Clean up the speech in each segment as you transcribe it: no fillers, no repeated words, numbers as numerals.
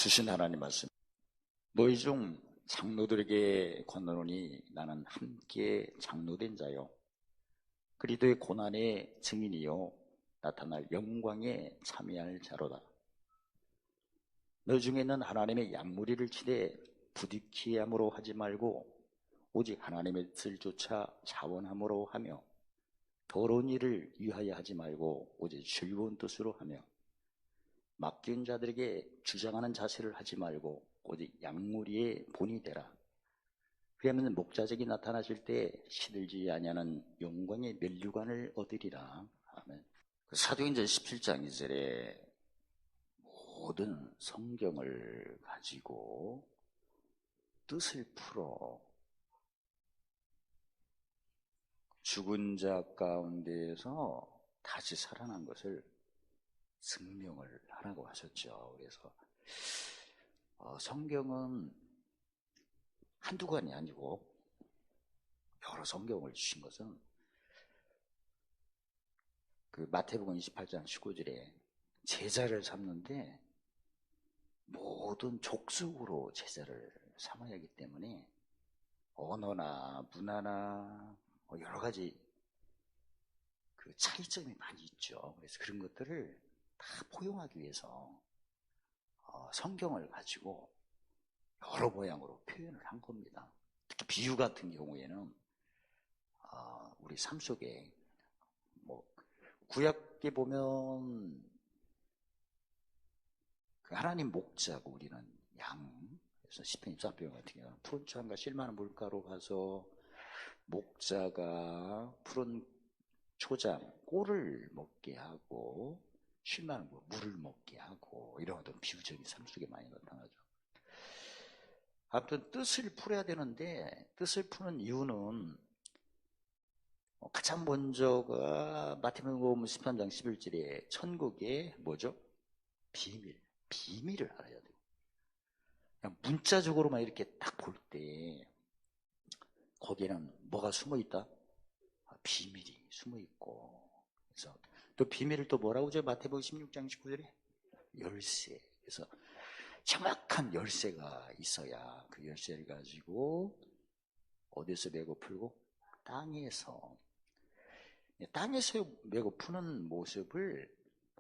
주신 하나님 말씀. 너희 중 장로들에게 건너노니 나는 함께 장로된 자요 그리스도의 고난의 증인이요 나타날 영광에 참여할 자로다. 너희 중에는 하나님의 양무리를 치되 부득이 함으로 하지 말고 오직 하나님의 뜻을 쫓아 자원함으로 하며 더러운 일을 위하여 하지 말고 오직 즐거운 뜻으로 하며 맡긴 자들에게 주장하는 자세를 하지 말고 오직 양무리의 본이 되라. 그러면 목자적이 나타나실 때 시들지 아니하는 영광의 면류관을 얻으리라. 아멘. 사도행전 17장 2절에 모든 성경을 가지고 뜻을 풀어 죽은 자 가운데에서 다시 살아난 것을 증명을 하라고 하셨죠. 그래서 성경은 한두 권이 아니고 여러 성경을 주신 것은 그 마태복음 28장 19절에 제자를 삼는데 모든 족속으로 제자를 삼아야 하기 때문에 언어나 문화나 여러 가지 그 차이점이 많이 있죠. 그래서 그런 것들을 다 포용하기 위해서 성경을 가지고 여러 모양으로 표현을 한 겁니다. 특히 비유 같은 경우에는 우리 삶 속에 구약에 보면 그 하나님 목자고 우리는 양. 그래서 시편 24편 같은 경우는 푸른 초장과 실만한 물가로 가서 목자가 푸른 초장 꼴을 먹게 하고 실만한 물을 먹게 하고 이런 어떤 비유적인 삶 속에 많이 나타나죠. 아무튼 뜻을 풀어야 되는데 뜻을 푸는 이유는 가장 먼저가 마태복음 13장 11절에 천국의 뭐죠? 비밀을 알아야 돼요. 그냥 문자적으로만 이렇게 딱 볼 때 거기에는 뭐가 숨어 있다? 비밀이 숨어 있고. 그래서 또 비밀을 또 뭐라고 하죠? 마태복음 16장 19절에 열쇠. 그래서 정확한 열쇠가 있어야 그 열쇠를 가지고 어디서 메고 풀고 땅에서 메고 푸는 모습을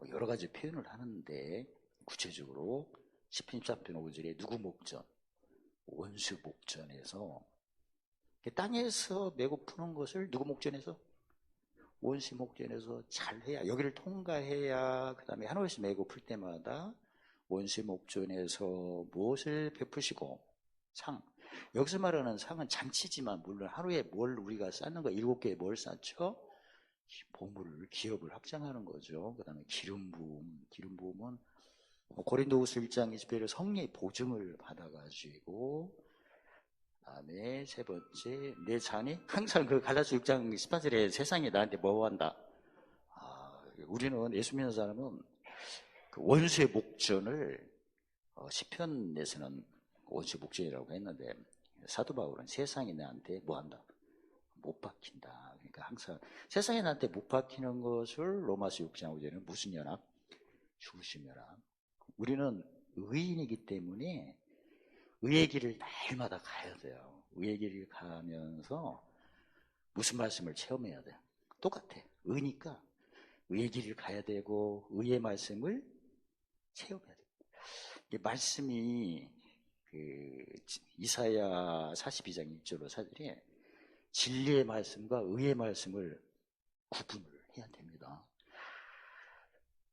여러 가지 표현을 하는데 구체적으로 시편 14편 5절에 누구 목전? 원수 목전에서 땅에서 메고 푸는 것을 누구 목전에서? 원수 목전에서 잘해야, 여기를 통과해야 그 다음에 하늘에서 메고 풀 때마다 원수 목전에서 무엇을 베푸시고 상. 여기서 말하는 상은 잔치지만 물론 하루에 뭘 우리가 쌓는 거 7개의 뭘 쌓죠? 보물을, 기업을 확장하는 거죠. 그 다음에 기름 부음은 고린도후서 1장 20절에 성령의 보증을 받아가지고, 그다음에 세 번째 내 자녀 항상 그 갈라디아서 6장 18절에 세상이 나한테 뭐 한다. 우리는 예수 믿는 사람은 그 원수의 목전을 시편에서는 원수의 목전이라고 했는데 사도 바울은 세상이 나한테 뭐 한다. 못 박힌다. 그러니까 항상 세상이 나한테 못 박히는 것을 로마서 6장 5절에는 무슨 연합? 죽으신 연합. 우리는 의인이기 때문에 의의 길을 날마다 가야 돼요. 의의 길을 가면서 무슨 말씀을 체험해야 돼요? 똑같아. 의니까 의의 길을 가야 되고 의의 말씀을 체험해야 돼요. 이 말씀이 그 이사야 42장 1절로 4절에 진리의 말씀과 의의 말씀을 구분을 해야 됩니다.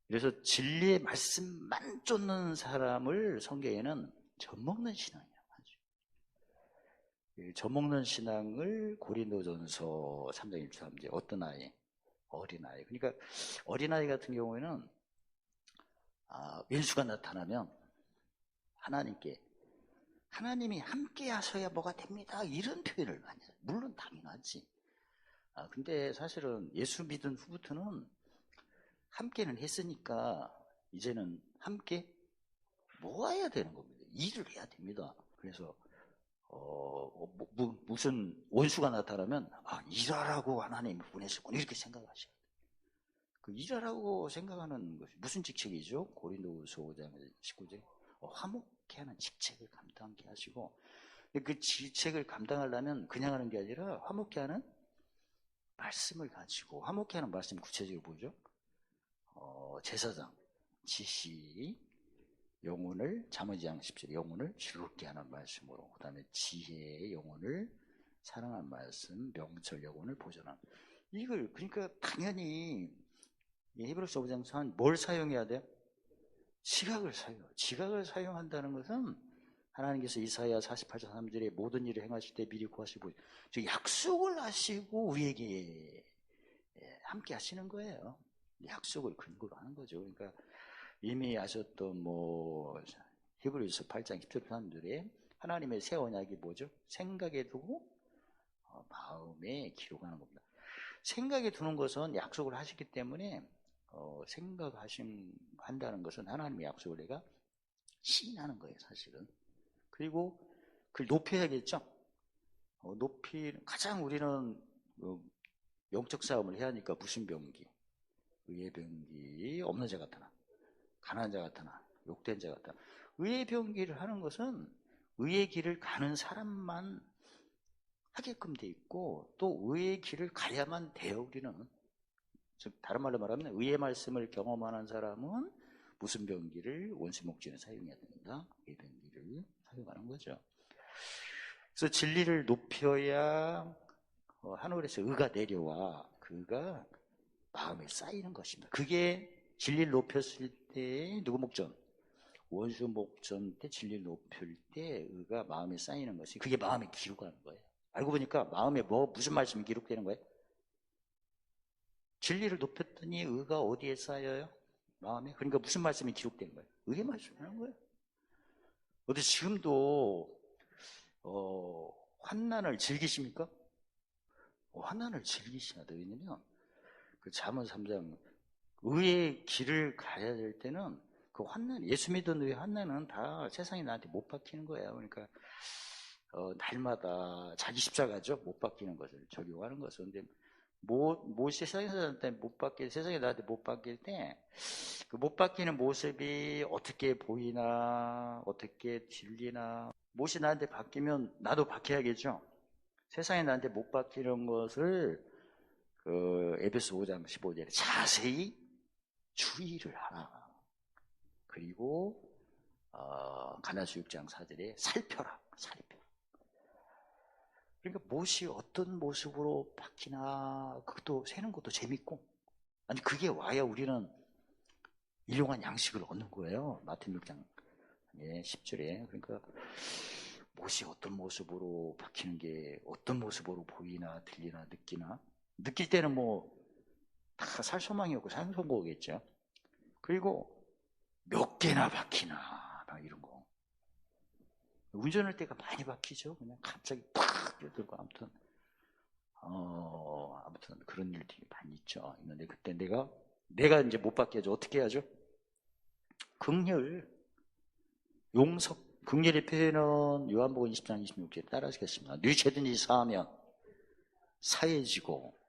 그래서 진리의 말씀만 쫓는 사람을 성경에는 젖먹는 신앙이라고 하죠. 젖먹는 신앙을 고린도전서 3장 1절에 어떤 아이? 어린아이. 그러니까 어린아이 같은 경우에는 왼수가 나타나면 하나님이 함께 하셔야 뭐가 됩니다. 이런 표현을 많이 해요. 물론 당연하지. 근데 사실은 예수 믿은 후부터는 함께는 했으니까 이제는 함께 모아야 되는 겁니다. 일을 해야 됩니다. 그래서 무슨 원수가 나타나면 일하라고 하나님이 보내셨구나 이렇게 생각하셔야 돼요. 그 일하라고 생각하는 것이 무슨 직책이죠? 고린도후서 5장 19절 화목케 하는 직책을 감당하게 하시고, 그 직책을 감당하려면 그냥 하는 게 아니라 화목케 하는 말씀을 가지고, 화목케 하는 말씀 구체적으로 뭐죠? 제사장, 지시, 영혼을, 잠언 10절 영혼을 즐겁게 하는 말씀으로, 그 다음에 지혜의 영혼을 사랑하는 말씀, 명철 영혼을 보존하는, 이걸 그러니까 당연히 히브리서 5장 뭘 사용해야 돼요? 지각을 사용해요. 지각을 사용한다는 것은 하나님께서 이사야 48장 3절에 모든 일을 행하실 때 미리 구하시고 약속을 하시고 우리에게 함께 하시는 거예요. 약속을 근거로 하는 거죠. 그러니까 이미 아셨던 히브리서 8장 10절 3절에 하나님의 새 언약이 뭐죠? 생각에 두고 마음에 기록하는 겁니다. 생각에 두는 것은 약속을 하시기 때문에 생각한다는 것은 하나님의 약속을 내가 시인하는 거예요, 사실은. 그리고 그걸 높여야겠죠. 가장 우리는 영적 싸움을 해야 하니까 무슨 병기, 의의 병기, 없는 자 같으나, 가난한 자 같으나, 욕된 자 같으나. 의의 병기를 하는 것은 의의 길을 가는 사람만 하게끔 돼 있고, 또 의의 길을 가야만 돼요, 우리는. 즉 다른 말로 말하면 의의 말씀을 경험하는 사람은 무슨 병기를 원수목전에 사용해야 된다. 의의 병기를 사용하는 거죠. 그래서 진리를 높여야 하늘에서 의가 내려와 그가 마음에 쌓이는 것입니다. 그게 진리를 높였을 때 누구 목전? 원수 목전 때 진리를 높일 때 의가 마음에 쌓이는 것이, 그게 마음에 기록하는 거예요. 알고 보니까 마음에 무슨 말씀이 기록되는 거예요? 진리를 높였더니 의가 어디에 쌓여요? 마음에. 그러니까 무슨 말씀이 기록된 거예요? 의의 말씀을 하는 거예요. 어디 지금도 환난을 즐기십니까? 환난을 즐기셔야 돼요. 왜냐면 그 잠언 3장 의의 길을 가야 될 때는 그 환난, 예수 믿은 의의 환난은 다 세상이 나한테 못 박히는 거예요. 그러니까 날마다 자기 십자가죠. 못 박히는 것을 적용하는 것은. 근데 세상에 나한테 세상에 나한테 못 박힐 때, 그 못 박히는 모습이 어떻게 보이나, 어떻게 들리나, 못이 나한테 바뀌면 나도 바뀌어야겠죠. 세상에 나한테 못 박히는 것을, 에베소 5장 15절에 자세히 주의를 하라. 그리고, 가나서 6장 4절에 살펴라. 그러니까 못이 어떤 모습으로 바뀌나, 그것도 세는 것도 재밌고, 아니, 그게 와야 우리는 일용한 양식을 얻는 거예요. 마태복음 6장 10절에. 그러니까 못이 어떤 모습으로 바뀌는 게 어떤 모습으로 보이나 들리나 느끼나, 느낄 때는 다 살 소망이 없고 상선거겠죠. 그리고 몇 개나 바뀌나, 막 이런 거. 운전할 때가 많이 바뀌죠. 그냥 갑자기 팍 들고 아무튼 그런 일들이 많이 있죠. 있는데 그때 내가 이제 못 바뀌어야죠. 어떻게 해야죠? 긍휼, 용서. 긍휼의 표현은 요한복음 20장 26절에 따라하시겠습니다. 네 죄든지 사하면 사해지고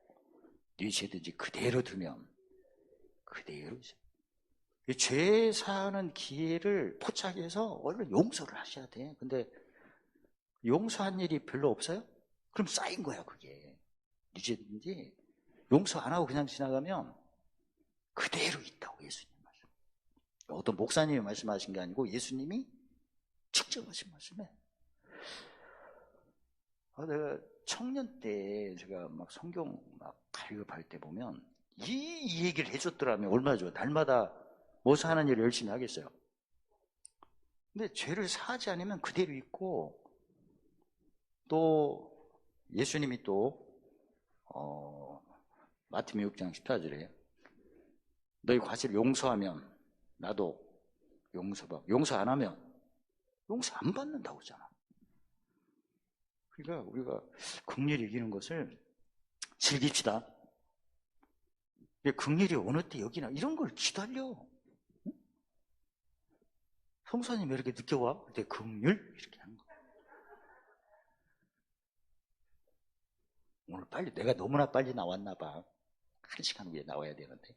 네 죄든지 그대로 두면 그대로. 죄 사하는 기회를 포착해서 얼른 용서를 하셔야 돼. 근데 용서한 일이 별로 없어요? 그럼 쌓인 거야, 그게. 네 죄든지 용서 안 하고 그냥 지나가면 그대로 있다고, 예수님 말씀. 어떤 목사님이 말씀하신 게 아니고 예수님이 직접 하신 말씀에. 내가 청년 때 제가 막 성경 막 발급할 때 보면 이 얘기를 해줬더라면 얼마나 좋아. 날마다 뭐 사는 일을 열심히 하겠어요. 근데 죄를 사하지 않으면 그대로 있고, 또 예수님이 또 마태복음 6장 14절에 너희 과실을 용서하면 나도 용서받고, 용서 안 하면 용서 안 받는다고 하잖아. 그러니까 우리가 긍휼이 이기는 것을 즐깁시다. 긍휼이 어느 때 여기나 이런 걸 기다려. 성사님 왜 이렇게 늦게 와? 그때 긍휼 이렇게 하는 거야. 오늘 빨리, 내가 너무나 빨리 나왔나 봐. 1시간 후에 나와야 되는데.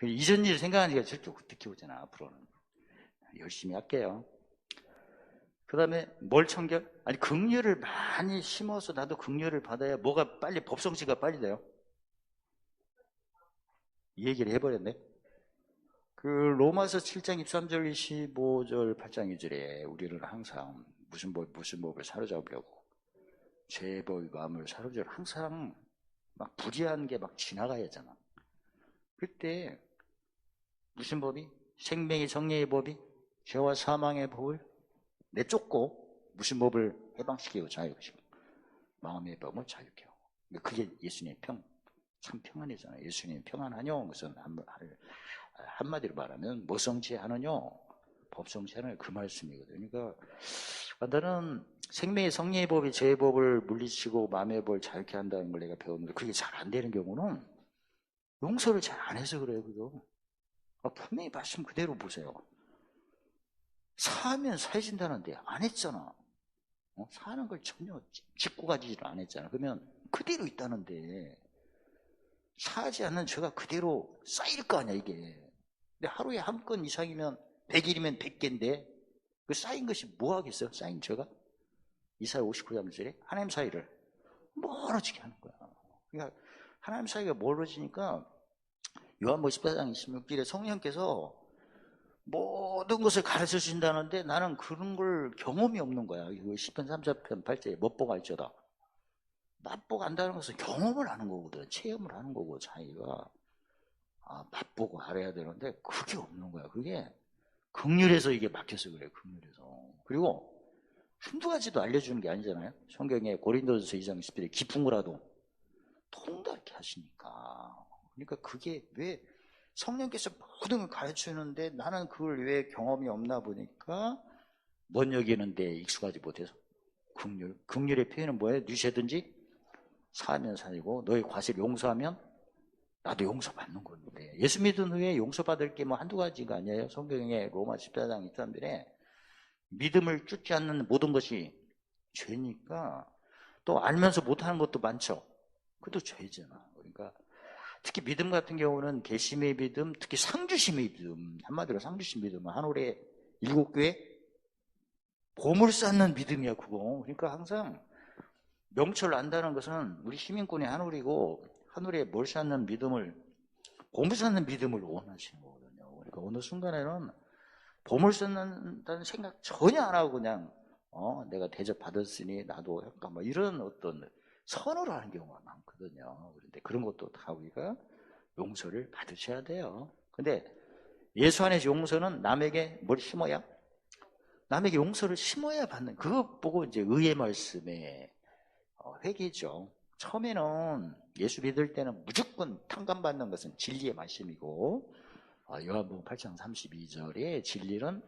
이전 일을 생각하니까 저렇게 늦게 오잖아, 앞으로는. 열심히 할게요. 그 다음에 뭘 청결? 아니, 긍휼을 많이 심어서 나도 긍휼을 받아야 뭐가 빨리, 법성취가 빨리 돼요. 이 얘기를 해버렸네. 그 로마서 7장 23절 25절 8장 2절에 우리는 항상 무슨 법을 사로잡으려고 죄의 법의 마음을 사로잡으려고 항상 막 불의한 게 막 지나가야 하잖아. 그때 무슨 법이? 생명의 정리의 법이 죄와 사망의 법을 내쫓고 무슨 법을 해방시키고 자유시키고 마음의 법을 자유케 하고. 그게 예수님의 참 평안이잖아요. 예수님 평안하뇨? 그것은 한마디로 말하면 뭐 성취하느뇨? 법 성취하느뇨? 그 말씀이거든요. 그러니까 나는 생명의 성리의 법이 죄의 법을 물리치고 마음의 법을 자유케 한다는 걸 내가 배웠는데 그게 잘 안 되는 경우는 용서를 잘 안 해서 그래요. 그죠? 분명히 말씀 그대로 보세요. 사하면 사해진다는데 안 했잖아. 사는 걸 전혀 짓고 가지를 안 했잖아. 그러면 그대로 있다는데 사하지 않는 죄가 그대로 쌓일 거 아니야, 이게. 근데 하루에 한 건 이상이면 100일이면 100개인데 그 쌓인 것이 뭐 하겠어요? 쌓인 죄가? 이사야 59장절에 하나님 사이를 멀어지게 하는 거야. 그러니까 하나님 사이가 멀어지니까 요한복음 14장 26절에 성령께서 모든 것을 가르쳐 주신다는데 나는 그런 걸 경험이 없는 거야. 이거 10편 3편 8절에 멋보가 알죠다. 맛보고 안다는 것은 경험을 하는 거거든. 체험을 하는 거고 자기가 맛보고 알아야 되는데 그게 없는 거야. 그게 긍휼에서 이게 막혀서 그래. 긍휼에서. 그리고 한두 가지도 알려주는 게 아니잖아요. 성경에 고린도전서 2장 10절에 깊은 거라도 통달케 하시니까. 그러니까 그게 왜 성령께서 모든 걸 가르치는데 나는 그걸 왜 경험이 없나 보니까 먼 여기는데 익숙하지 못해서 긍휼. 긍휼의 표현은 뭐예요? 뉘세든지 사하면 살고 너희 과실 용서하면 나도 용서받는 건데 예수 믿은 후에 용서받을 게 뭐 한두 가지가 아니에요. 성경에 로마 14장 23절에 믿음을 쫓지 않는 모든 것이 죄니까 또 알면서 못하는 것도 많죠. 그것도 죄잖아. 그러니까 특히 믿음 같은 경우는 계심의 믿음, 특히 상주심의 믿음, 한마디로 상주심 믿음은 한올에 7교회 보물 쌓는 믿음이야 그거. 그러니까 항상 명철을 안다는 것은 우리 시민권이 한올이고 한올에 뭘 쌓는 믿음을 보물 쌓는 믿음을 원하시는 거거든요. 그러니까 어느 순간에는 보물 쌓는다는 생각 전혀 안 하고 그냥 내가 대접 받았으니 나도 약간 뭐 이런 어떤 선호를 하는 경우가 많거든요. 그런데 그런 것도 다 우리가 용서를 받으셔야 돼요. 근데 예수 안에서 용서는 남에게 뭘 심어야? 남에게 용서를 심어야 받는, 그거 보고 이제 의의 말씀에 회개죠. 처음에는 예수 믿을 때는 무조건 탕감받는 것은 진리의 말씀이고, 요한복음 8장 32절에 진리는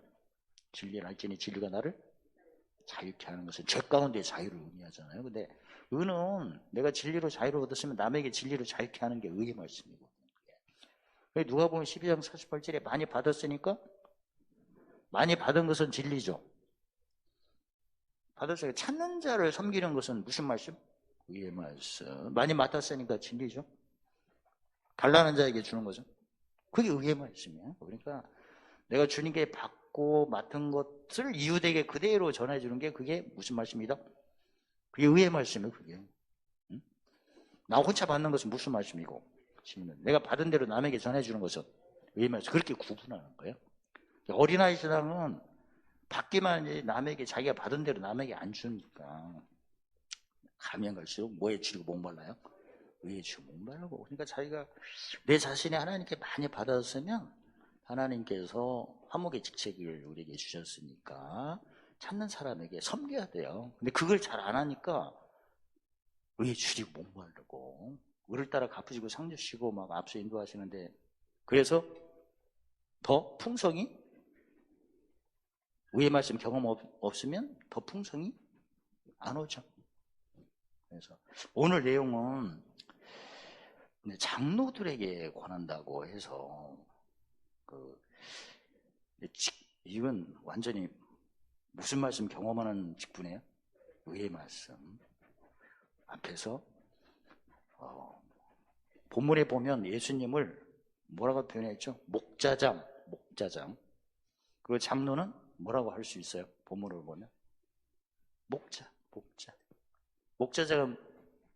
알지니 진리가 나를 자유케 하는 것은 죄 가운데 자유를 의미하잖아요. 근데 의는 내가 진리로 자유를 얻었으면 남에게 진리로 자유케 하는 게 의의 말씀이고, 누가 보면 12장 48절에 많이 받았으니까 많이 받은 것은 진리죠. 받았으니까 찾는 자를 섬기는 것은 무슨 말씀? 의의 말씀. 많이 맡았으니까 진리죠. 달라는 자에게 주는 거죠. 그게 의의 말씀이에요. 그러니까 내가 주님께 받고 맡은 것을 이웃에게 그대로 전해주는 게 그게 무슨 말씀이다? 그게 의의 말씀이에요. 그게. 응? 나 혼자 받는 것은 무슨 말씀이고, 내가 받은 대로 남에게 전해주는 것은 의의 말씀. 그렇게 구분하는 거예요. 어린아이 신앙은 받기만 하지 남에게 자기가 받은 대로 남에게 안 주니까 가면 갈수록 뭐에 치고 목말라요? 의에 치고 목말라고. 그러니까 자기가 내 자신이 하나님께 많이 받았으면 하나님께서 화목의 직책을 우리에게 주셨으니까 찾는 사람에게 섬겨야 돼요. 근데 그걸 잘 안 하니까 의에 줄이고 목마르고 의를 따라 갚으시고 상 주시고 막 앞서 인도하시는데, 그래서 더 풍성이, 의의 말씀 경험 없으면 더 풍성이 안 오죠. 그래서 오늘 내용은 장로들에게 권한다고 해서 이건 완전히 무슨 말씀 경험하는 직분이에요? 의의 말씀 앞에서 본문에 보면 예수님을 뭐라고 표현했죠? 목자장. 그 장로는 뭐라고 할 수 있어요? 본문을 보면 목자.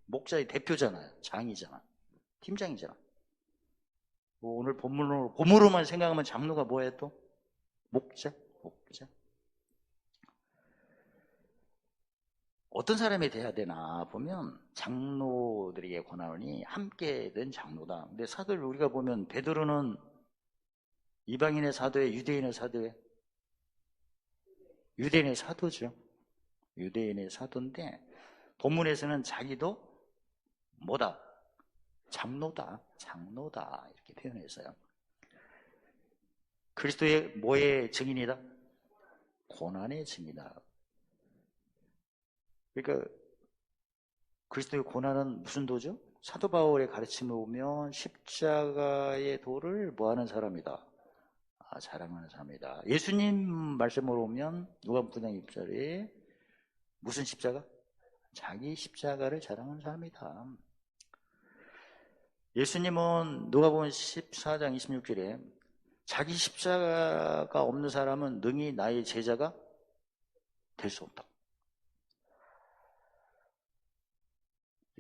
목자의 대표잖아요. 장이잖아. 팀장이잖아. 오늘 본문으로만 생각하면 장로가 뭐예요 또? 목자. 어떤 사람이 돼야 되나 보면 장로들에게 권하노니 함께 된 장로다. 근데 사도를 우리가 보면 베드로는 이방인의 사도에 유대인의 사도에 유대인의 사도죠. 유대인의 사도인데 본문에서는 자기도 뭐다? 장로다 이렇게 표현했어요. 그리스도의 뭐의 증인이다? 고난의 증인이다. 그러니까 그리스도의 고난은 무슨 도죠? 사도 바울의 가르침을 보면 십자가의 도를 뭐하는 사람이다? 자랑하는 사람이다. 예수님 말씀으로 보면 누가복음 9장 6절에 무슨 십자가? 자기 십자가를 자랑하는 사람이다. 예수님은 누가복음 14장 26절에 자기 십자가가 없는 사람은 능히 나의 제자가 될 수 없다.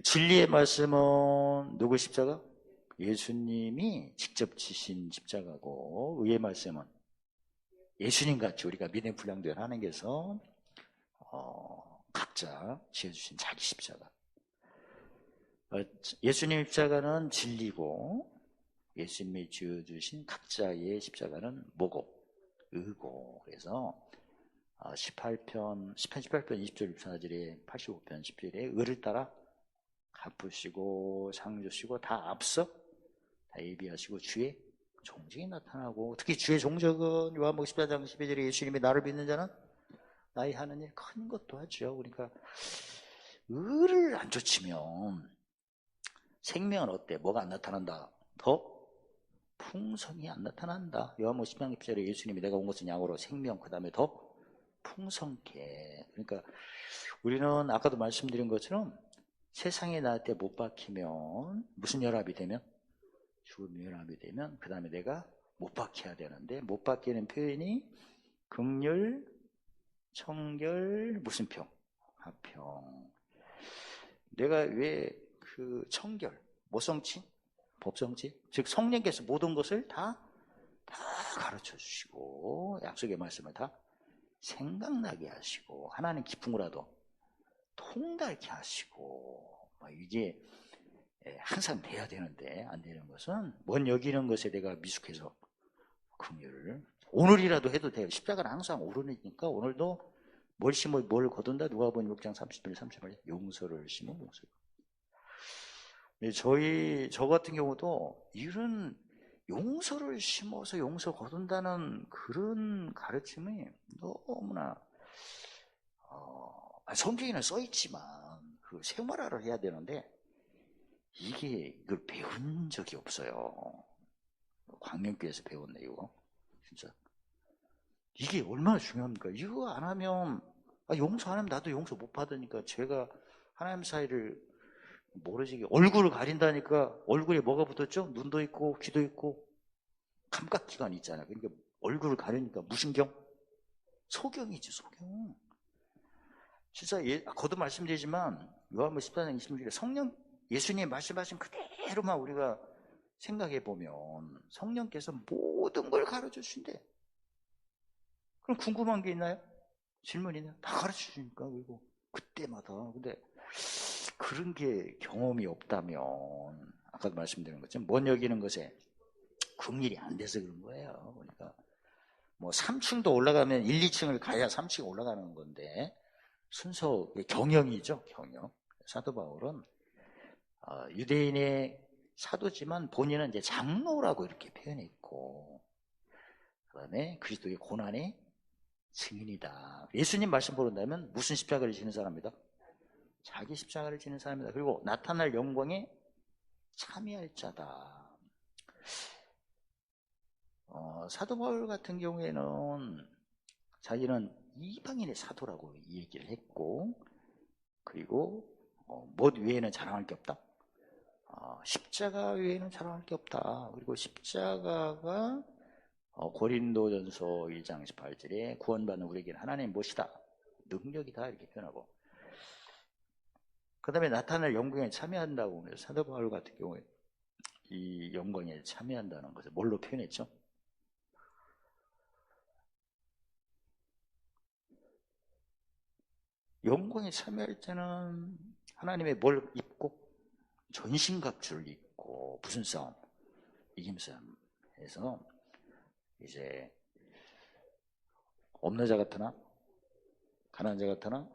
진리의 말씀은 누구 십자가? 예수님이 직접 지신 십자가고, 의의 말씀은 예수님같이 우리가 믿음의 분량대로 하는 게서 각자 지어주신 자기 십자가. 예수님 십자가는 진리고 예수님이 지어주신 각자의 십자가는 뭐고? 의고. 그래서 18편 20절 24절에 85편 10절에 의를 따라 갚으시고 상 주시고 다 앞서 다 예비하시고 주의 종적이 나타나고, 특히 주의 종적은 요한복음 14장 12절에 예수님이 나를 믿는 자는 나의 하는 일 큰 것도 하죠. 그러니까 의를 안 쫓으면 생명은 어때? 뭐가 안 나타난다? 더 풍성이 안 나타난다. 요한복음 10장 10절에 예수님이 내가 온 것은 양으로 생명, 그 다음에 더 풍성케. 그러니까 우리는 아까도 말씀드린 것처럼 세상에 나한테 못 박히면 무슨 혈압이 되면? 죽음 혈압이 되면 그 다음에 내가 못 박혀야 되는데, 못 박히는 표현이 긍휼, 청결, 무슨 평? 화평. 내가 왜 그 청결, 모성치, 법성치, 즉 성령께서 모든 것을 다 가르쳐 주시고 약속의 말씀을 다 생각나게 하시고 하나님 깊은 거라도 통달케 하시고, 이게 항상 돼야 되는데 안 되는 것은 먼 여기는 것에 내가 미숙해서 긍휼을 오늘이라도 해도 돼요. 십자가는 항상 오르니까 오늘도 뭘 심어 뭘 거둔다. 누가복음 6장 30절 30절 용서를 심어 용서. 저 같은 경우도 이런 용서를 심어서 용서 거둔다는 그런 가르침이 너무나 성경에는 써 있지만 그 생활화를 해야 되는데 이걸 배운 적이 없어요. 광명교회에서 배웠네 이거. 진짜 이게 얼마나 중요합니까? 이거 안 하면 용서 안 하면 나도 용서 못 받으니까 죄가 하나님 사이를 모르지. 얼굴을 가린다니까 얼굴에 뭐가 붙었죠? 눈도 있고 귀도 있고 감각기관이 있잖아요. 그러니까 얼굴을 가리니까 무신경? 소경이지 소경. 진짜 거듭 말씀드리지만 요한복음 14장 26절에 성령 예수님이 말씀하신 그대로만 우리가 생각해 보면 성령께서 모든 걸 가르쳐 주신대. 그럼 궁금한 게 있나요? 질문 있나요? 다 가르쳐 주니까. 그리고 그때마다. 근데 그런 게 경험이 없다면 아까도 말씀드린 것처럼 먼 여기는 것에 긍휼이 안 돼서 그런 거예요. 그러니까 뭐 3층도 올라가면 1, 2층을 가야 3층 올라가는 건데 순서 경영이죠. 경영. 사도 바울은 유대인의 사도지만 본인은 이제 장로라고 이렇게 표현했고, 그 다음에 그리스도의 고난의 증인이다. 예수님 말씀 보른다면 무슨 십자가를 지는 사람이다? 자기 십자가를 지는 사람이다. 그리고 나타날 영광에 참여할 자다. 사도 바울 같은 경우에는 자기는 이방인의 사도라고 얘기를 했고, 그리고 뭐 외에는 자랑할 게 없다. 십자가 외에는 자랑할 게 없다. 그리고 십자가가 고린도전서 1장 18절에 구원받는 우리에게는 하나님 무엇이다? 능력이다 이렇게 표현하고, 그 다음에 나타날 영광에 참여한다고 해서 사도 바울 같은 경우에 이 영광에 참여한다는 것을 뭘로 표현했죠? 영광에 참여할 때는 하나님의 뭘 입고? 전신갑주를 입고 무슨 싸움? 이김싸움 해서 이제 없는 자 같으나 가난한 자 같으나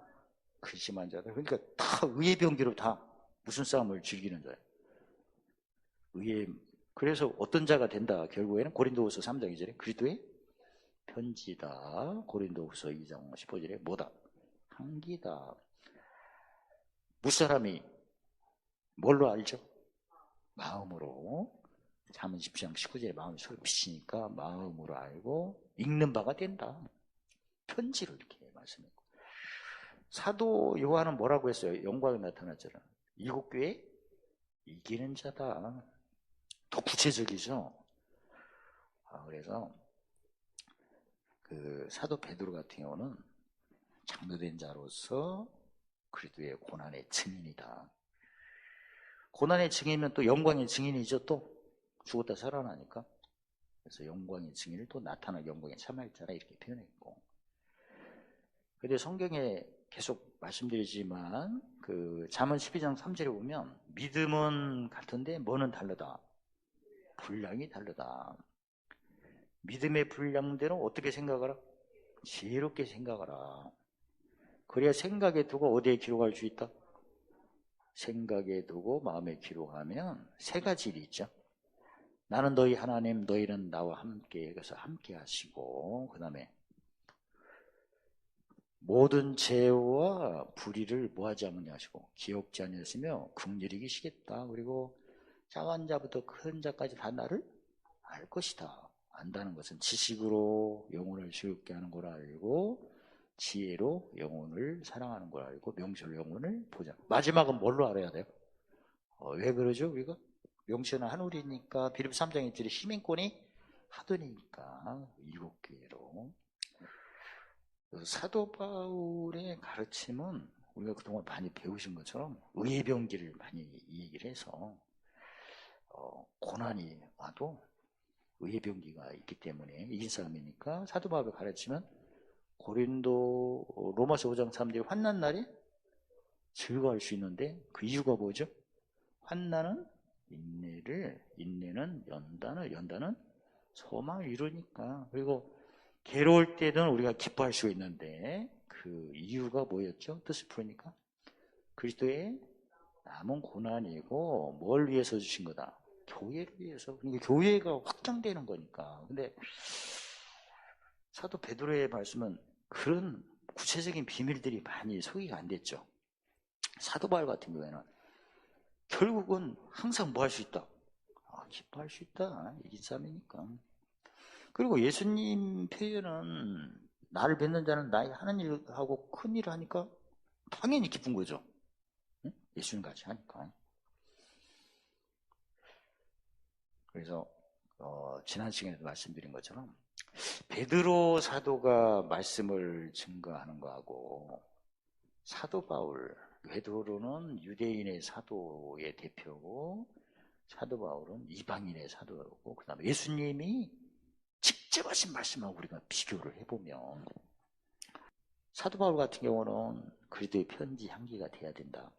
근심한 자들, 그러니까 다 의의 병기로 다 무슨 싸움을 즐기는 자예요. 의의. 그래서 어떤 자가 된다? 결국에는 고린도후서 3장 2절에 그리스도의 편지다. 고린도후서 2장 15절에 뭐다? 향기다. 무사람이 뭘로 알죠? 마음으로. 잠언 10장 19절에 마음이 서로 비치니까 마음으로 알고 읽는 바가 된다. 편지로 이렇게 말씀했고, 사도 요한은 뭐라고 했어요? 영광이 나타났잖아. 일곱 교회 이기는 자다. 더 구체적이죠. 그래서 그 사도 베드로 같은 경우는 장로된 자로서 그리스도의 고난의 증인이다. 고난의 증인이면 또 영광의 증인이죠. 또 죽었다 살아나니까. 그래서 영광의 증인을 또 나타나 영광에 참여할 자라 이렇게 표현했고, 근데 성경에 계속 말씀드리지만 그 잠언 12장 3절에 보면 믿음은 같은데 뭐는 다르다? 분량이 다르다. 믿음의 분량대로 어떻게 생각하라? 지혜롭게 생각하라. 그래야 생각에 두고 어디에 기록할 수 있다? 생각에 두고 마음에 기록하면 세 가지 일이 있죠. 나는 너희 하나님, 너희는 나와 함께, 그래서 함께 하시고, 그 다음에 모든 죄와 불의를 뭐하지 않느냐 하시고 기억지 아니하시며 긍휼히 계시겠다. 그리고 작은 자부터 큰 자까지 다 나를 알 것이다. 안다는 것은 지식으로 영혼을 즐겁게 하는 걸 알고, 지혜로 영혼을 사랑하는 걸 알고, 명철로 영혼을 보자. 마지막은 뭘로 알아야 돼요? 왜 그러죠 우리가? 명철은 하늘이니까. 빌립 3장 1절에 시민권이 하더니까 일곱 교회로. 사도 바울의 가르침은 우리가 그동안 많이 배우신 것처럼 의의 병기를 많이 얘기를 해서 고난이 와도 의의 병기가 있기 때문에 이긴 싸움이니까 사도 바울의 가르침은 고린도 로마서 5장 3절 환난 날에 즐거워할 수 있는데 그 이유가 뭐죠? 환난은 인내를, 인내는 연단을, 연단은 소망을 이루니까. 그리고 괴로울 때는 우리가 기뻐할 수 있는데 그 이유가 뭐였죠? 뜻을 풀으니까 그리스도의 남은 고난이고 뭘 위해서 주신 거다? 교회를 위해서. 그러니까 교회가 확장되는 거니까. 근데 사도 베드로의 말씀은 그런 구체적인 비밀들이 많이 소개가 안 됐죠. 사도 바울 같은 경우에는 결국은 항상 뭐 할 수 있다? 기뻐할 수 있다. 이긴 싸움이니까. 그리고 예수님 표현은 나를 뵙는 자는 나의 하는 일하고 큰 일을 하니까 당연히 기쁜 거죠. 응? 예수님 같이 하니까. 그래서 지난 시간에도 말씀드린 것처럼 베드로 사도가 말씀을 증거하는 거하고 사도 바울, 베드로는 유대인의 사도의 대표고 사도 바울은 이방인의 사도고, 그 다음에 예수님이 직접 하신 말씀하고 우리가 비교를 해보면 사도 바울 같은 경우는 그리스도의 편지 향기가 돼야 된다.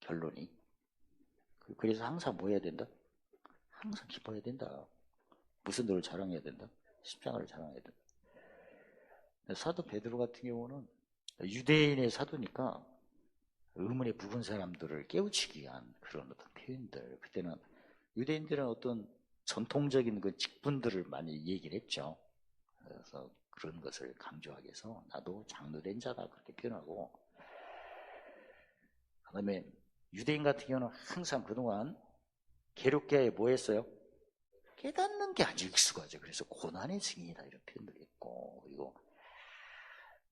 결론이. 그래서 항상 뭐 해야 된다? 항상 기뻐해야 된다. 무슨 노를 자랑해야 된다? 십자가를 자랑해야 된다. 사도 베드로 같은 경우는 유대인의 사도니까 의문에 묵은 사람들을 깨우치기 위한 그런 어떤 표현들. 그때는 유대인들은 어떤 전통적인 그 직분들을 많이 얘기를 했죠. 그래서 그런 것을 강조하기 위해서 나도 장로된 자다 그렇게 표현하고, 그 다음에 유대인 같은 경우는 항상 그동안 괴롭게 뭐 했어요? 깨닫는 게 아주 익숙하죠. 그래서 고난의 증인이다 이런 표현도 있고, 그리고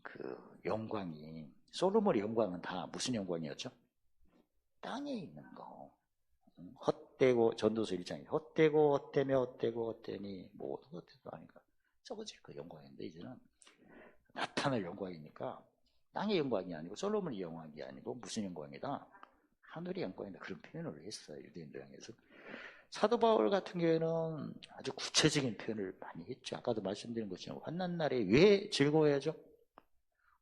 그 영광이, 솔로몬의 영광은 다 무슨 영광이었죠? 땅에 있는 거, 헛되고, 전도서 1장에 헛되고 헛되며 헛되고 헛되니 모두 헛되도 아닌가. 썩어질 그 영광인데 이제는 나타날 영광이니까 땅의 영광이 아니고 솔로몬의 영광이 아니고 무슨 영광이다? 하늘의 영광이다. 그런 표현을 했어요. 유대인들 향해서. 사도 바울 같은 경우에는 아주 구체적인 표현을 많이 했죠. 아까도 말씀드린 것처럼 환난 날에 왜 즐거워야죠?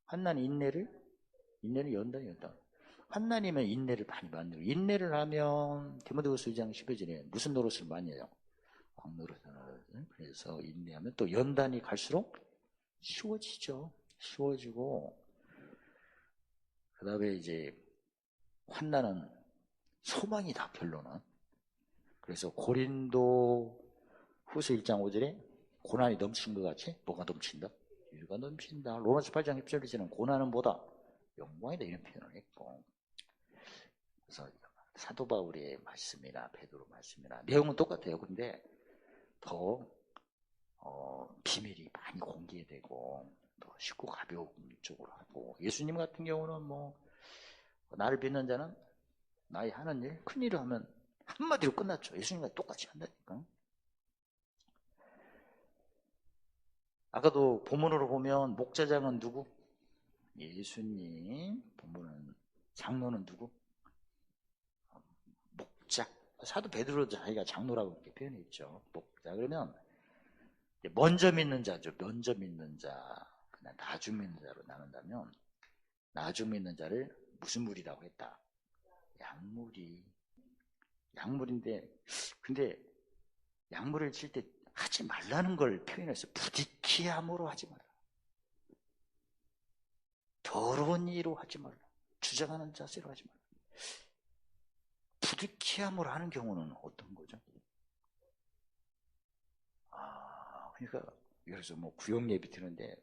환난 인내는 연단. 환난이면 인내를 많이 만들고, 인내를 하면 디모데후서 2장 12절에 무슨 노릇을 많이 해요? 왕노릇을. 그래서 인내하면 또 연단이 갈수록 쉬워지죠. 쉬워지고, 그 다음에 이제 환난은 소망이다, 결론은. 그래서 고린도 후서 1장 5절에 고난이 넘친 것 같이 뭐가 넘친다? 유가 넘친다. 로마서 8장 10절에서는 고난은 뭐다? 영광이다, 이런 표현을 했고. 그래서 사도 바울의 말씀이나 베드로 말씀이나 내용은 똑같아요. 근데 더 비밀이 많이 공개되고 더 쉽고 가벼운 쪽으로 하고, 예수님 같은 경우는 뭐 나를 믿는 자는 나의 하는 일, 큰 일을 하면 한마디로 끝났죠. 예수님과 똑같이 한다니까. 아까도 본문으로 보면 목자장은 누구? 예수님. 본문은 장로는 누구? 목자. 사도 베드로 자기가 장로라고 이렇게 표현했죠. 목자. 그러면 먼저 믿는 자죠. 먼저 믿는 자, 그냥 나중 믿는 자로 나눈다면 나중 믿는 자를 무슨 무리라고 했다? 양물인데, 근데 양물을 칠 때 하지 말라는 걸 표현해서 부디키함으로 하지 말라. 더러운 이로 하지 말라. 주장하는 자세로 하지 말라. 부디키함으로 하는 경우는 어떤 거죠? 그러니까 예를 들어서 뭐 구역 예비 드는데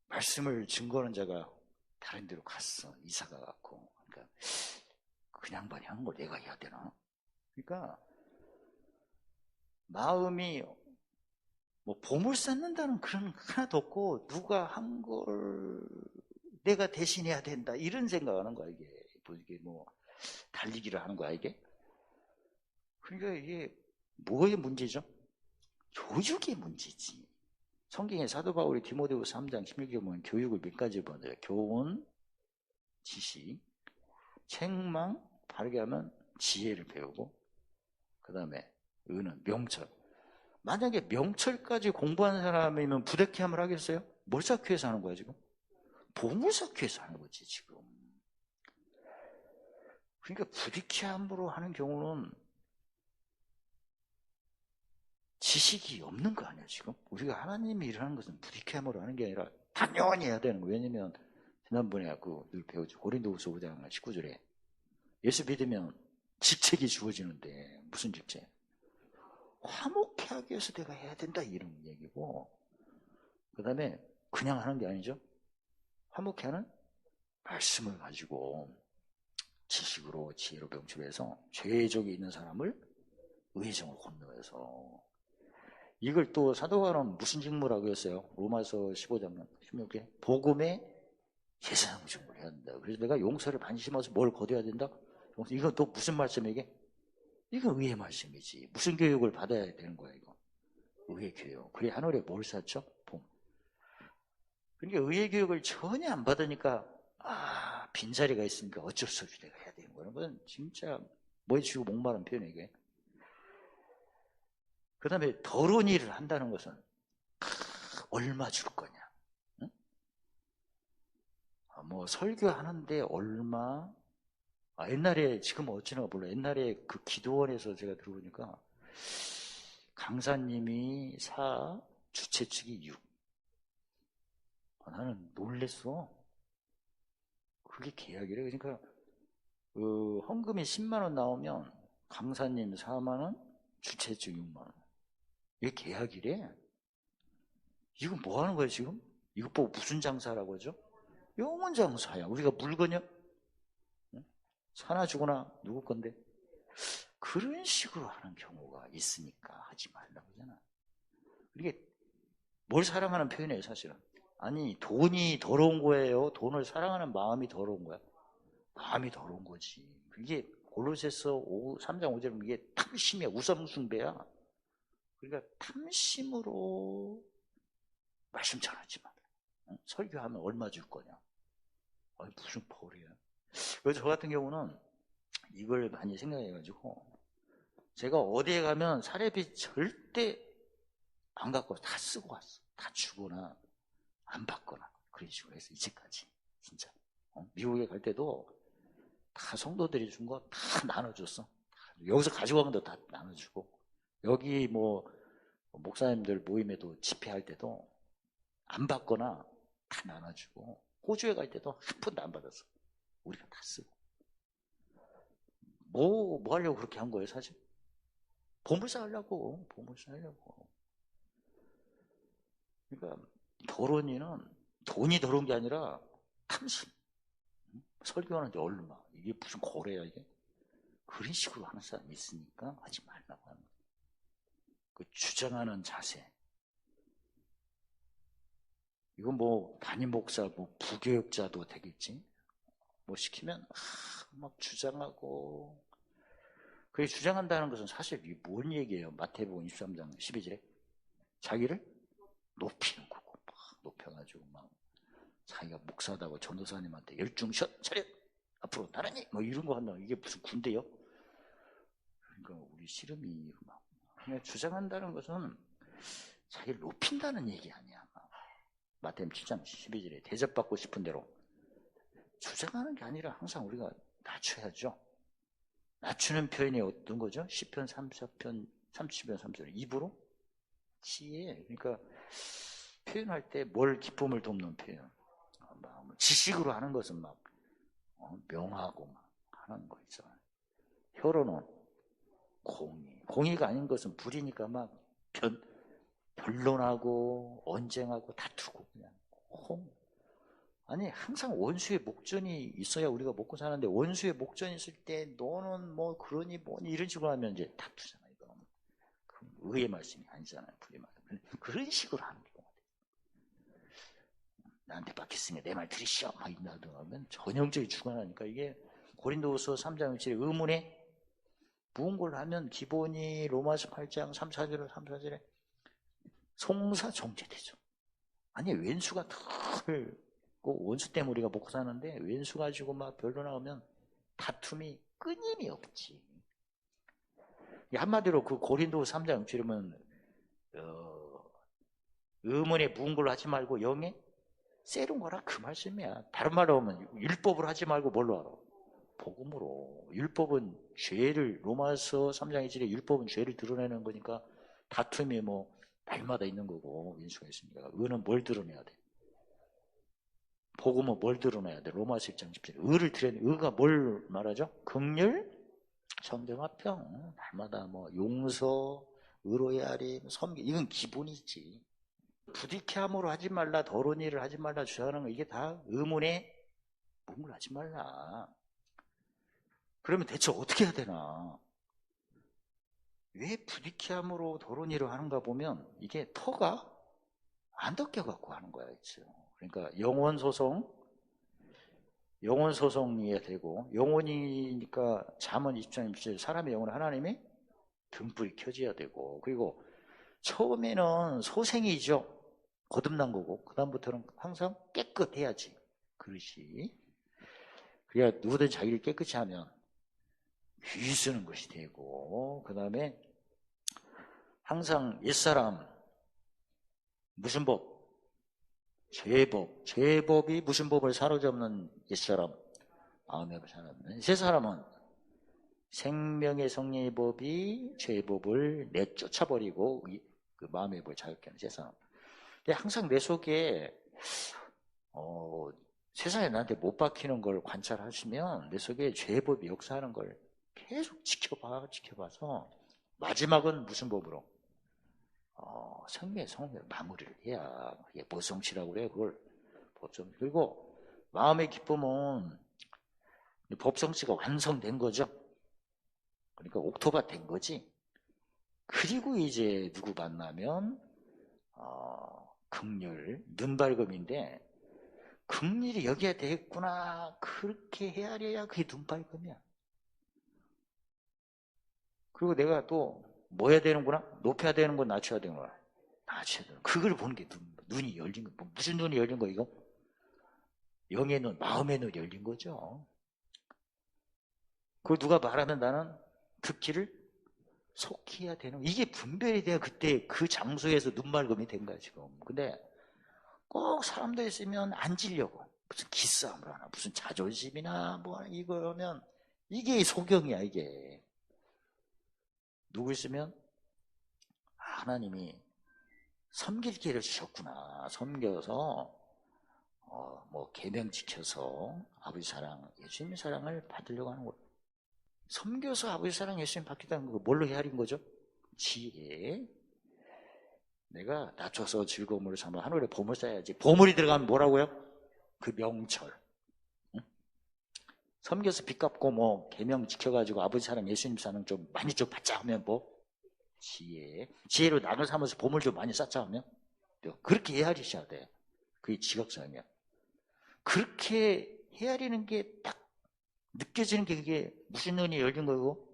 말씀을 증거하는 자가 다른 데로 갔어. 이사가 갔고. 그러니까 그 양반이 하는 걸 내가 해야 되나? 그러니까 마음이 뭐 보물 쌓는다는 그런 하나도 없고, 누가 한 걸 내가 대신해야 된다 이런 생각하는 거야. 이게 뭐 달리기를 하는 거야 이게. 그러니까 이게 뭐의 문제죠? 교육의 문제지. 성경에 사도 바울이 디모데후서 3장 16절에 보면 교육을 몇 가지 보는데요. 교훈, 지식, 책망, 바르게 하면 지혜를 배우고, 그 다음에 의는 명철. 만약에 명철까지 공부하는 사람이면 부득이함을 하겠어요? 뭘 쌓기 위해서 하는 거야 지금? 보물 쌓기 위해서 하는 거지 지금. 그러니까 부득이함으로 하는 경우는 지식이 없는 거 아니야 지금? 우리가 하나님이 일하는 것은 부득이함으로 하는 게 아니라 당연히 해야 되는 거예요. 왜냐면 지난번에 늘 배우죠. 고린도후서 5장 19절에 예수 믿으면 직책이 주어지는데 무슨 직책? 화목해 하기 위해서 내가 해야 된다 이런 얘기고, 그 다음에 그냥 하는 게 아니죠. 화목해 하는 말씀을 가지고 지식으로 지혜로 명철해서 죄적이 있는 사람을 의정을 건너해서, 이걸 또 사도 바울은 무슨 직무라고 했어요? 로마서 15장 16에 복음의 제사장 직무를 해야 된다. 그래서 내가 용서를 많이 심어서 뭘 거둬야 된다? 이건 또 무슨 말씀이게? 이건 의의 말씀이지. 무슨 교육을 받아야 되는 거야 이거? 의의 교육. 그래 하늘에 뭘 쌓죠? 봄. 그러니까 의의 교육을 전혀 안 받으니까 빈자리가 있으니까 어쩔 수 없이 내가 해야 되는 거는 건 진짜 뭐에 쥐고 목마른 표현이야 이게. 그 다음에 더러운 일을 한다는 것은 얼마 줄 거냐? 응? 뭐 설교하는데 얼마? 옛날에 지금 어찌나 몰라. 옛날에 그 기도원에서 제가 들어보니까 강사님이 4, 주최 측이 6. 나는 놀랬어. 그게 계약이래. 그러니까 헌금이 10만 원 나오면 강사님 4만 원, 주최 측 6만 원. 이게 계약이래. 이거 뭐 하는 거야 지금? 이거 보고 무슨 장사라고 하죠? 영혼 장사야. 우리가 물건이야? 사나 주거나 누구 건데? 그런 식으로 하는 경우가 있으니까 하지 말라고 하잖아. 이게 뭘 사랑하는 표현이에요 사실은. 아니 돈이 더러운 거예요? 돈을 사랑하는 마음이 더러운 거야? 마음이 더러운 거지. 그게 골로새서 3장 5절 이게 탐심이야. 우상숭배야. 그러니까 탐심으로 말씀 전하지 마. 설교하면 얼마 줄 거냐? 아니, 무슨 벌이야. 그래서 저 같은 경우는 이걸 많이 생각해가지고 제가 어디에 가면 사례비 절대 안 갖고 다 쓰고 왔어. 다 주거나 안 받거나 그런 식으로 해서 이제까지 진짜 미국에 갈 때도 다 성도들이 준 거 다 나눠줬어. 여기서 가지고 간 것도 다 나눠주고 여기 뭐 목사님들 모임에도 집회할 때도 안 받거나 다 나눠주고 호주에 갈 때도 한 푼도 안 받았어. 우리가 다 쓰고 뭐 하려고 그렇게 한 거예요 사실? 보물사 하려고. 그러니까 결혼이는 돈이 더러운 게 아니라 탐심. 설교하는데 얼마 이게 무슨 거래야 이게? 그런 식으로 하는 사람이 있으니까 하지 말라고 하는 거예요. 그 주장하는 자세. 이건 뭐 담임 목사, 뭐 부교육자도 되겠지. 뭐 시키면 막 주장하고. 그게 주장한다는 것은 사실 이게 뭔 얘기예요? 마태복음 23장 12절에 자기를 높이는 거고 막 높여가지고 막 자기가 목사다고 전도사님한테 열중샷 차렷 앞으로 나란히 뭐 이런 거 한다. 이게 무슨 군대요? 그러니까 우리 씨름이 막 그냥 주장한다는 것은 자기를 높인다는 얘기 아니야. 마태복음 7장 12절에 대접받고 싶은 대로 주장하는 게 아니라 항상 우리가 낮춰야죠. 낮추는 표현이 어떤 거죠? 시편 34편 30편 3절 입으로 지혜. 그러니까 표현할 때 뭘 기쁨을 돕는 표현. 지식으로 하는 것은 막 명하고 막 하는 거 있잖아요. 혀로는 공의가 아닌 것은 불이니까 막 변론하고 언쟁하고 다투고 그냥 아니 항상 원수의 목전이 있어야 우리가 먹고 사는데 원수의 목전이 있을 때 너는 뭐 그러니 뭐니 이런 식으로 하면 이제 다투잖아요. 이거 의의 말씀이 아니잖아요. 불의 말씀. 그런 식으로 하는 경우가 돼요. 나한테 받겠으니 내 말 들으시오 막 이나도 하면 전형적인 주관하니까 이게 고린도후서 3장 6절에 의문에 무언가를 하면 기본이 로마서 8장 3, 4절에 송사 정죄되죠. 아니 왼수가 늘 원수 때문에 우리가 먹고 사는데 왼수 가지고 막 별로 나오면 다툼이 끊임이 없지. 한마디로 그 고린도 3장 6절이면 의문에 묵은 걸로 하지 말고 영에 세른 거라 그 말씀이야. 다른 말로 하면 율법으로 하지 말고 뭘로 하라? 복음으로. 율법은 죄를 로마서 3장 2절에 율법은 죄를 드러내는 거니까 다툼이 뭐 날마다 있는 거고 왼수가 있으니까 의는 뭘 드러내야 돼? 복음은 뭘 드러내야 돼? 로마서 1장 10절 의를 드러내. 의가 뭘 말하죠? 긍휼, 정정화평 날마다 뭐 용서, 의로의 아림, 섬기 이건 기본이지. 부디케함으로 하지 말라, 더러운 일을 하지 말라 주장하는 거 이게 다 의문에 묵을 하지 말라. 그러면 대체 어떻게 해야 되나? 왜 부디케함으로 더러운 일을 하는가 보면 이게 터가 안 덮여갖고 하는 거야. 있죠. 그러니까 영혼 소송이 되고 영혼이니까 잠언 20장 20절 사람의 영혼은 하나님이 등불이 켜져야 되고 그리고 처음에는 소생이죠. 거듭난 거고 그 다음부터는 항상 깨끗해야지 그릇이. 그래야 누구든 자기를 깨끗이 하면 귀 쓰는 것이 되고 그 다음에 항상 옛사람 무슨 법? 죄법이 무슨 법을 사로잡는 옛사람 마음의 법을 사로잡는 새 사람은 생명의 성령의 법이 죄법을 내쫓아버리고 그 마음의 법을 자유케 하는 새 사람. 근데 항상 내 속에 세상에 나한테 못 박히는 걸 관찰하시면 내 속에 죄법이 역사하는 걸 계속 지켜봐서 마지막은 무슨 법으로? 생명의 성령을 마무리를 해야 그게 법성취라고 그래요. 그걸 법성. 그리고 마음의 기쁨은 법성취가 완성된 거죠. 그러니까 옥토가 된 거지. 그리고 이제 누구 만나면 긍휼, 눈발금인데 긍휼이 여기에 되겠구나 그렇게 헤아려야 그게 눈발금이야. 그리고 내가 또 뭐 해야 되는구나? 높여야 되는 건 낮춰야 되는구나. 낮춰야 되는 그걸 보는 게 눈이 열린 거. 무슨 눈이 열린 거 이거? 영의 눈, 마음의 눈이 열린 거죠. 그걸 누가 말하면 나는 듣기를 속히 해야 되는, 이게 분별이 돼야 그때 그 장소에서 눈말금이 된 거야 지금. 근데 꼭 사람들 있으면 앉으려고 무슨 기싸움을 하나, 무슨 자존심이나 뭐 이거면 이게 소경이야. 이게 누구 있으면 하나님이 섬길 기회를 주셨구나. 섬겨서 뭐 계명 지켜서 아버지 사랑, 예수님 사랑을 받으려고 하는 거예요. 섬겨서 아버지 사랑, 예수님 받겠다는 거 뭘로 헤아린 거죠? 지혜. 내가 낮춰서 즐거움으로 삼아 하늘에 보물 쌓아야지. 보물이 들어가면 뭐라고요? 그 명철. 응? 섬겨서 빚 갚고 뭐 계명 지켜가지고 아버지 사랑, 예수님 사랑 좀 많이 좀 받자 하면 뭐? 지혜. 지혜로 낙을 삼아서 보물 좀 많이 쌓자 하면? 그렇게 헤아리셔야 돼. 그게 지각성이야. 그렇게 헤아리는 게 딱 느껴지는 게 그게 무슨 눈이 열린 거고?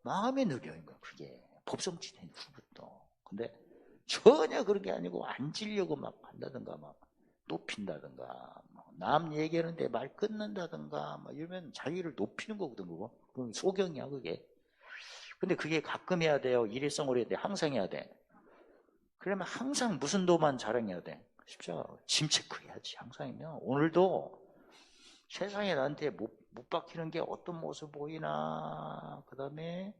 마음의 눈이 열린 거야. 그게 법성치된 후부터. 근데 전혀 그런 게 아니고 앉으려고 막 한다든가 막 높인다든가 남 얘기하는데 말 끊는다든가 막 이러면 자기를 높이는 거거든. 그거 소경이야 그게. 근데 그게 가끔 해야 돼요? 일회성으로 해야 돼? 항상 해야 돼? 그러면 항상 무슨 도만 자랑해야 돼? 쉽죠? 짐 체크해야지. 항상이면 오늘도 세상에 나한테 못 박히는 게 어떤 모습 보이나, 그 다음에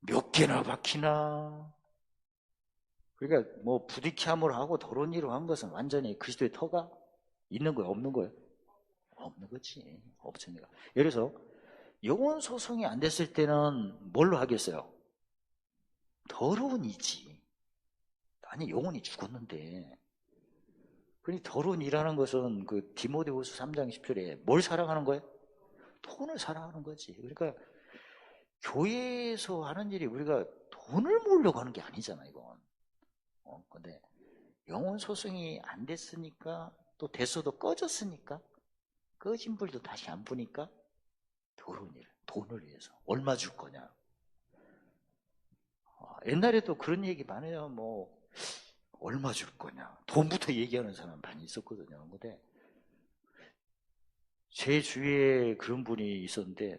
몇 개나 박히나. 그러니까 뭐 부득이함을 하고 더러운 일을 한 것은 완전히 그리스도의 터가 있는 거예요? 없는 거예요? 없는 거지. 없으니까. 예를 들어서 영혼 소송이 안 됐을 때는 뭘로 하겠어요? 더러운 이지. 아니 영혼이 죽었는데. 그러니 더러운 일하는 것은 그 디모데후서 3장 10절에 뭘 사랑하는 거예요? 돈을 사랑하는 거지. 그러니까 교회에서 하는 일이 우리가 돈을 모으려고 하는 게 아니잖아 이건. 근데 영혼 소송이 안 됐으니까, 또 됐어도 꺼졌으니까, 꺼진 불도 다시 안 부니까 더러운 일, 돈을 위해서 얼마 줄 거냐. 옛날에도 그런 얘기 많아요. 뭐 얼마 줄 거냐, 돈부터 얘기하는 사람 많이 있었거든요. 근데 제 주위에 그런 분이 있었는데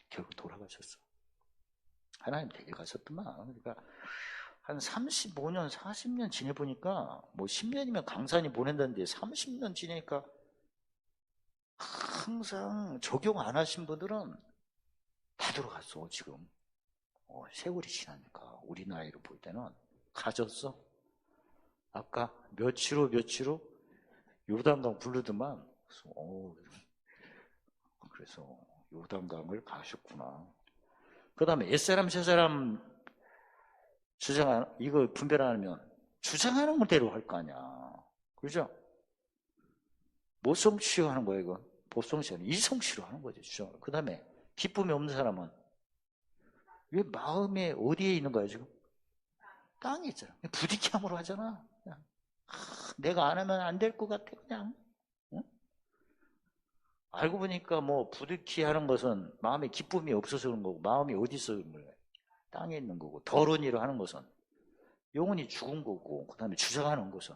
결국 돌아가셨어. 하나님 댁에 가셨더만. 그러니까 한 35년, 40년 지내보니까, 뭐 10년이면 강산이 보낸다는데 30년 지내니까 항상 적용 안 하신 분들은 다 돌아갔어, 지금. 세월이 지나니까. 우리 나이로 볼 때는 가졌어. 아까 며칠 후 요단강 부르더만. 그래서 요단강을 가셨구나. 그 다음에 옛사람, 새사람 이거 분별 안 하면 주장하는 대로 할 거 아니야. 그죠? 뭐 성취로 하는 거야, 이거? 보성취는 이성취로 하는 거죠, 주장을. 그 다음에 기쁨이 없는 사람은 왜 마음에 어디에 있는 거야, 지금? 땅에 있잖아. 부딪힘으로 하잖아. 그냥. 내가 안 하면 안 될 것 같아, 그냥. 응? 알고 보니까 뭐 부득이 하는 것은 마음에 기쁨이 없어서 그런 거고, 마음이 어디 있어 그런 거야? 땅에 있는 거고, 더러운 일을 하는 것은 영혼이 죽은 거고, 그 다음에 주장하는 것은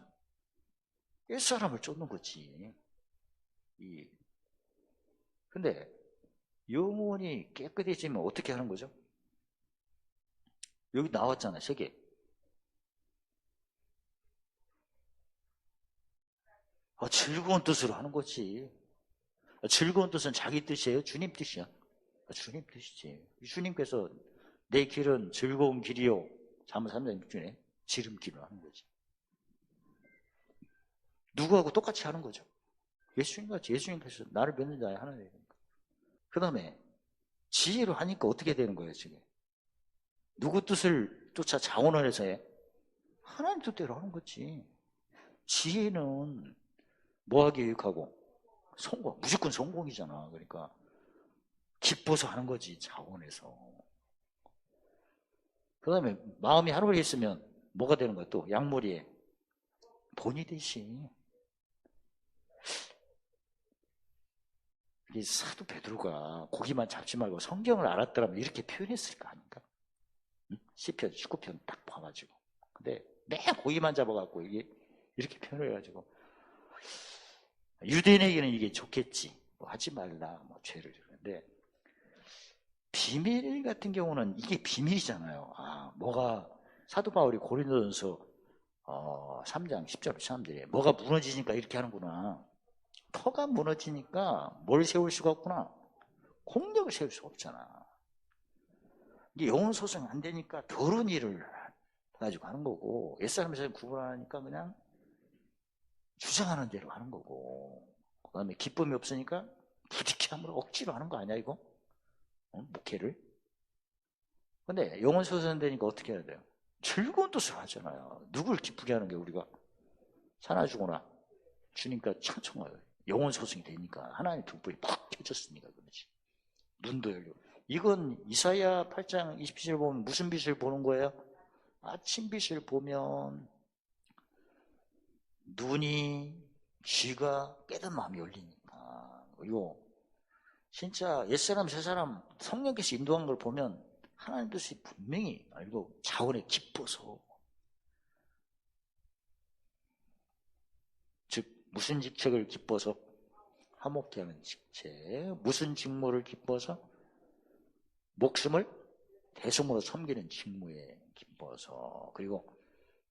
옛사람을 쫓는 거지. 근데 영혼이 깨끗해지면 어떻게 하는 거죠? 여기 나왔잖아요, 세 개. 즐거운 뜻으로 하는 거지. 즐거운 뜻은 자기 뜻이에요? 주님 뜻이야? 주님 뜻이지. 주님께서 내 길은 즐거운 길이요. 잠언 3장 6절에 지름길을 하는 거지. 누구하고 똑같이 하는 거죠. 예수님같이, 예수님께서 나를 믿는 자의 하나님이니까. 그 다음에 지혜로 하니까 어떻게 되는 거예요, 지금? 누구 뜻을 쫓아 자원을 해서 해? 하나님 뜻대로 하는 거지. 지혜는 뭐하기 유익하고? 성공, 무조건 성공이잖아. 그러니까 기뻐서 하는 거지, 자원해서. 그 다음에 마음이 하늘에 있으면 뭐가 되는 거야? 또 양머리에 본이 되시. 이 사도 베드로가 고기만 잡지 말고 성경을 알았더라면 이렇게 표현했을 거 아닌가? 응? 시편 19편 딱 봐가지고. 근데 매일 고기만 잡아갖고 이게 이렇게 표현을 해가지고 유대인에게는 이게 좋겠지. 뭐 하지 말라, 뭐 죄를 지는데 비밀 같은 경우는 이게 비밀이잖아요. 뭐가 사도 바울이 고린도전서 3장 10절 사람들이 뭐가 무너지니까 이렇게 하는구나. 터가 무너지니까 뭘 세울 수가 없구나. 공력을 세울 수가 없잖아. 이게 영혼 소송이 안 되니까 더러운 일을 가지고 하는 거고, 옛사람에서 구분하니까 그냥 주장하는 대로 하는 거고, 그 다음에 기쁨이 없으니까 부딪히함으로 억지로 하는 거 아니야, 이거? 목회를? 근데 영혼 소송 되니까 어떻게 해야 돼요? 즐거운 뜻으로 하잖아요. 누굴 기쁘게 하는 게 우리가 사나 죽거나 주니까 청청해요. 영혼 소송이 되니까 하나님의 등불이 팍 켜졌으니까 그렇지. 눈도 열리고. 이건 이사야 8장 27절 보면 무슨 빛을 보는 거예요? 아침 빛을 보면 눈이 귀가 깨닫는 마음이 열리니까. 그리고 진짜 옛사람 새사람 성령께서 인도한 걸 보면 하나님 뜻이 분명히 알고 자원에 기뻐서, 즉 무슨 직책을 기뻐서? 화목케 하는 직책. 무슨 직무를 기뻐서? 목숨을 대성으로 섬기는 직무에 기뻐서. 그리고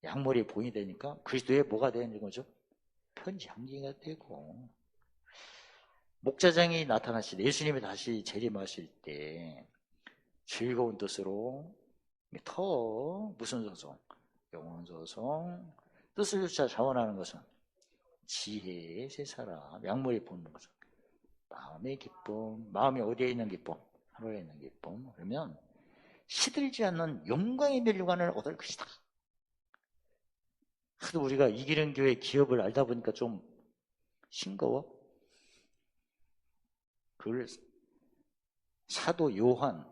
양머리에 본이 되니까 그리스도의 뭐가 되는 거죠? 편지향기가 되고. 목자장이 나타나실 때, 예수님이 다시 재림하실 때 즐거운 뜻으로 무슨 소송? 영혼 소송. 뜻을 조차 자원하는 것은 지혜의 세 사람, 양머리 보는 것은 마음의 기쁨. 마음이 어디에 있는 기쁨? 하늘에 있는 기쁨. 그러면 시들지 않는 영광의 멸류관을 얻을 것이다. 하도 우리가 이기는 교회 기업을 알다 보니까 좀 싱거워. 그걸 사도 요한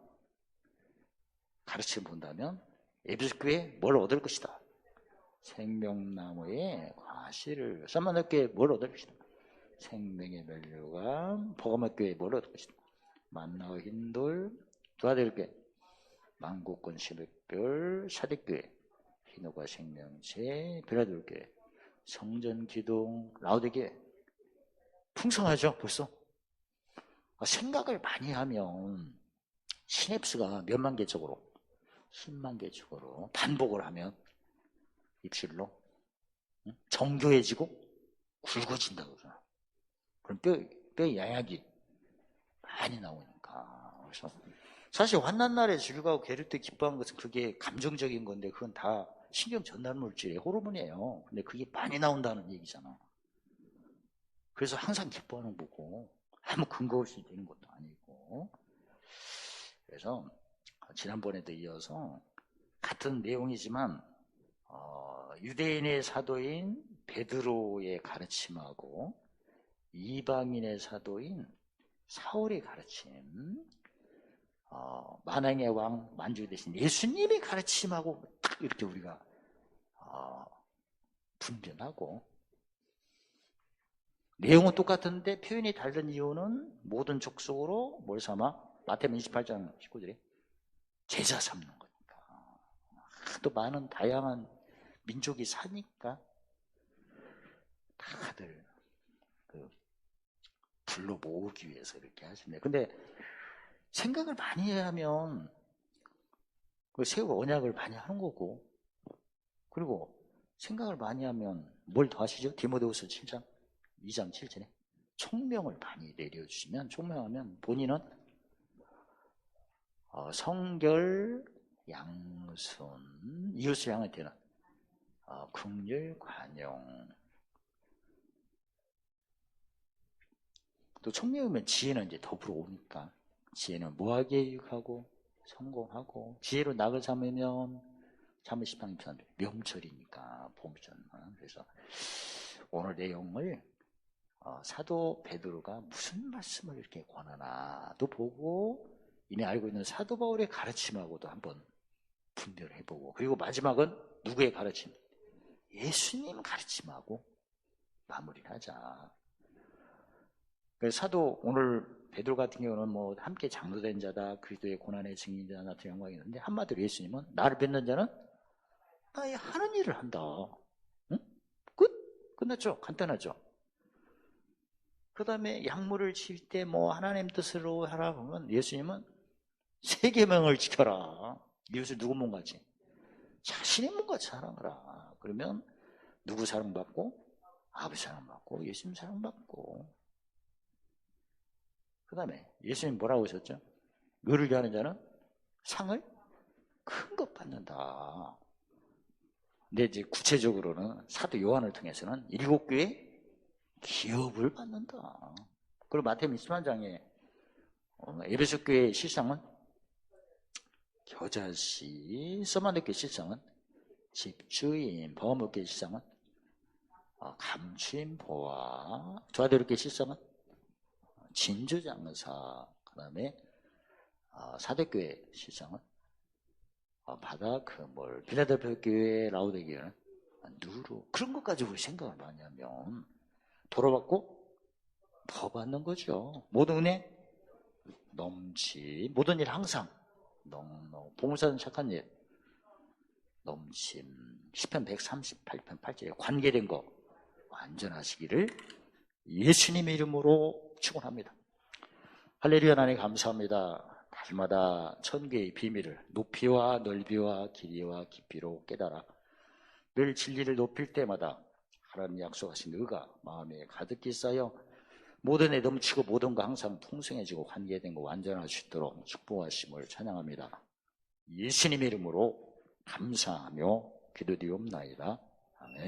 가르쳐 본다면 에베소 교회에 뭘 얻을 것이다. 생명나무의 과실을. 사마나 교회에 뭘 얻을 것이다. 생명의 멸류관. 보가마 교회에 뭘 얻을 것이다. 만나와 흰돌. 두아델교회 만국권 시백별. 사대교회 흰호가 생명체. 베라돌교회 성전기둥. 라우디교회 풍성하죠 벌써. 생각을 많이 하면 시냅스가 몇만 개 쪽으로 10만 개 쪽으로 반복을 하면 입술로 정교해지고 굵어진다고 그러잖아. 그럼 뼈의 양약이 많이 나오니까. 그래서 사실 환난 날에 즐거워 괴를 때 기뻐하는 것은 그게 감정적인 건데 그건 다 신경 전달 물질의 호르몬이에요. 근데 그게 많이 나온다는 얘기잖아. 그래서 항상 기뻐하는 거고 아무 근거 없이 되는 것도 아니고. 그래서 지난번에도 이어서 같은 내용이지만 유대인의 사도인 베드로의 가르침하고 이방인의 사도인 사울의 가르침, 만왕의 왕 만주 대신 예수님의 가르침하고 딱 이렇게 우리가 분별하고, 내용은 똑같은데 표현이 다른 이유는 모든 족속으로 뭘 삼아? 마태복음 28장 19절에 제자 삼는 거니까. 또 많은 다양한 민족이 사니까 다들 불러 모으기 위해서 이렇게 하시네. 근데 생각을 많이 하면 새우 언약을 많이 하는 거고, 그리고 생각을 많이 하면 뭘 더 하시죠? 디모데후서 7장 2장 7절에 총명을 많이 내려주시면, 총명하면 본인은 성결, 양순, 이웃을 향할 때는 긍휼, 관용. 또 총명이면 지혜는 이제 더불어 오니까, 지혜는 무하게 유익하고 성공하고, 지혜로 낙을 삼으면 잠언 10편 명철이니까 봄철만. 그래서 오늘 내용을 사도 베드로가 무슨 말씀을 이렇게 권하나도 보고, 이미 알고 있는 사도 바울의 가르침하고도 한번 분별을 해보고, 그리고 마지막은 누구의 가르침? 예수님 가르침하고 마무리를 하자. 그래서 사도 오늘 베드로 같은 경우는 뭐 함께 장로된 자다, 그리스도의 고난의 증인이다 같은 영광이 있는데 한마디로 예수님은 나를 뵙는 자는 나의 하는 일을 한다. 응? 끝났죠? 간단하죠? 그 다음에 약물을 칠 때 뭐 하나님 뜻으로 하라 보면 예수님은 세 계명을 지켜라. 이웃을 누구 몸같이? 자신의 몸같이 사랑하라. 그러면 누구 사랑받고? 아버지 사랑받고 예수님 사랑받고. 그 다음에 예수님 뭐라고 하셨죠? 의를 위하는 자는 상을 큰 것 받는다. 근데 이제 구체적으로는 사도 요한을 통해서는 7교회 기업을 받는다. 그리고 마태복음 21장에 에베소 교회의 실상은 겨자씨, 서만도 교회 실상은 집주인, 버거모 교회 실상은 감추인 보아, 조아데로 교회 실상은 진주장사, 그 다음에 사대교회 실상은 바다 그물, 빌라델피아 교회, 라우데 교회는 누루. 그런 것 가지고 생각을 많이 하면 돌아받고 더 받는 거죠. 모든 은혜 넘치, 모든 일 항상 넉넉, 봉사는 착한 일 넘침, 시편 138편 8절에 관계된 거 완전하시기를 예수님의 이름으로 축원합니다. 할렐루야. 하나님 감사합니다. 날마다 천개의 비밀을 높이와 넓이와 길이와 깊이로 깨달아 늘 진리를 높일 때마다 하나님 약속하신 의가 마음에 가득히 쌓여 모든 애 넘치고 모든 거 항상 풍성해지고 관계된 거 완전할 수 있도록 축복하심을 찬양합니다. 예수님의 이름으로 감사하며 기도드리옵나이다. 아멘.